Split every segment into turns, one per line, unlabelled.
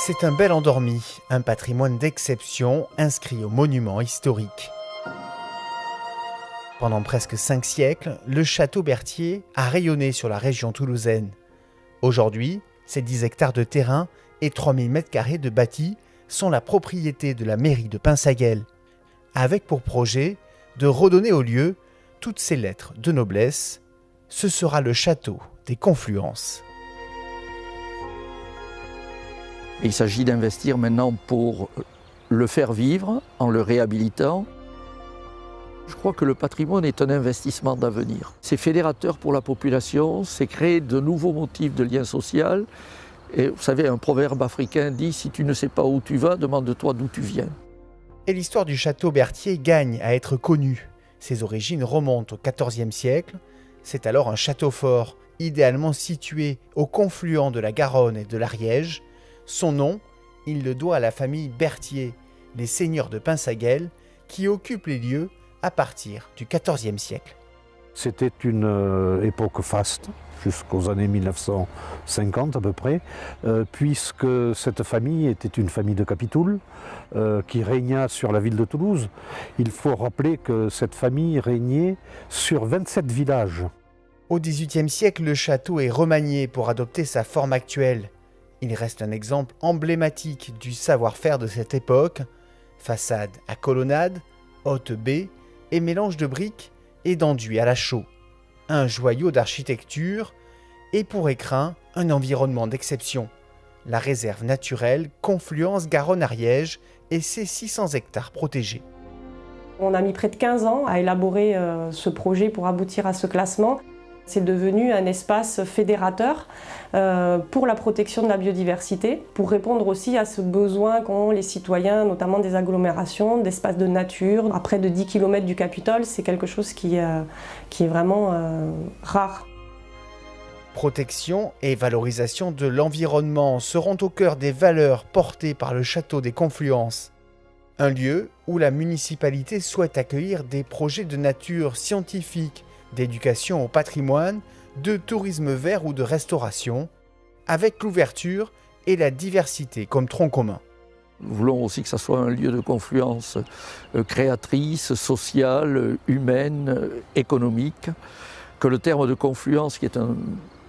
C'est un bel endormi, un patrimoine d'exception inscrit au monument historique. Pendant presque 5 siècles, le château Berthier a rayonné sur la région toulousaine. Aujourd'hui, ces 10 hectares de terrain et 3000 m² de bâti sont la propriété de la mairie de Pinsaguel, avec pour projet de redonner au lieu toutes ses lettres de noblesse. Ce sera le château des Confluences.
Il s'agit d'investir maintenant pour le faire vivre en le réhabilitant. Je crois que le patrimoine est un investissement d'avenir. C'est fédérateur pour la population, c'est créer de nouveaux motifs de lien social. Et vous savez, un proverbe africain dit « Si tu ne sais pas où tu vas, demande-toi d'où tu viens ».
Et l'histoire du château Berthier gagne à être connue. Ses origines remontent au XIVe siècle. C'est alors un château fort, idéalement situé au confluent de la Garonne et de l'Ariège. Son nom, il le doit à la famille Berthier, les seigneurs de Pinsaguel, qui occupent les lieux à partir du XIVe siècle.
C'était une époque faste, jusqu'aux années 1950 à peu près, puisque cette famille était une famille de Capitouls qui régna sur la ville de Toulouse. Il faut rappeler que cette famille régnait sur 27 villages.
Au XVIIIe siècle, le château est remanié pour adopter sa forme actuelle. Il reste un exemple emblématique du savoir-faire de cette époque. Façade à colonnade, haute baie et mélange de briques et d'enduit à la chaux. Un joyau d'architecture et pour écrin, un environnement d'exception. La réserve naturelle Confluence Garonne-Ariège et ses 600 hectares protégés.
On a mis près de 15 ans à élaborer ce projet pour aboutir à ce classement. C'est devenu un espace fédérateur pour la protection de la biodiversité, pour répondre aussi à ce besoin qu'ont les citoyens, notamment des agglomérations, d'espaces de nature. À près de 10 km du Capitole, c'est quelque chose qui est vraiment rare.
Protection et valorisation de l'environnement seront au cœur des valeurs portées par le château des Confluences. Un lieu où la municipalité souhaite accueillir des projets de nature scientifique, d'éducation au patrimoine, de tourisme vert ou de restauration, avec l'ouverture et la diversité comme tronc commun.
Nous voulons aussi que ça soit un lieu de confluence créatrice, sociale, humaine, économique, que le terme de confluence, qui est un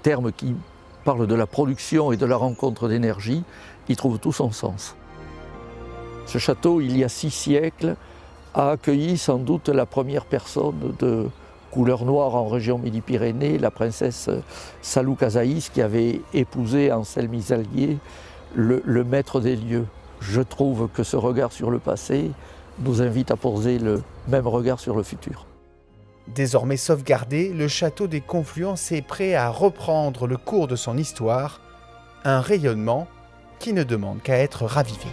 terme qui parle de la production et de la rencontre d'énergie, y trouve tout son sens. Ce château, il y a 6 siècles, a accueilli sans doute la première personne de couleur noire en région Midi-Pyrénées, la princesse Salou Kasaïs, qui avait épousé Anselme Isalier, le maître des lieux. Je trouve que ce regard sur le passé nous invite à poser le même regard sur le futur.
Désormais sauvegardé, le château des Confluences est prêt à reprendre le cours de son histoire, un rayonnement qui ne demande qu'à être ravivé.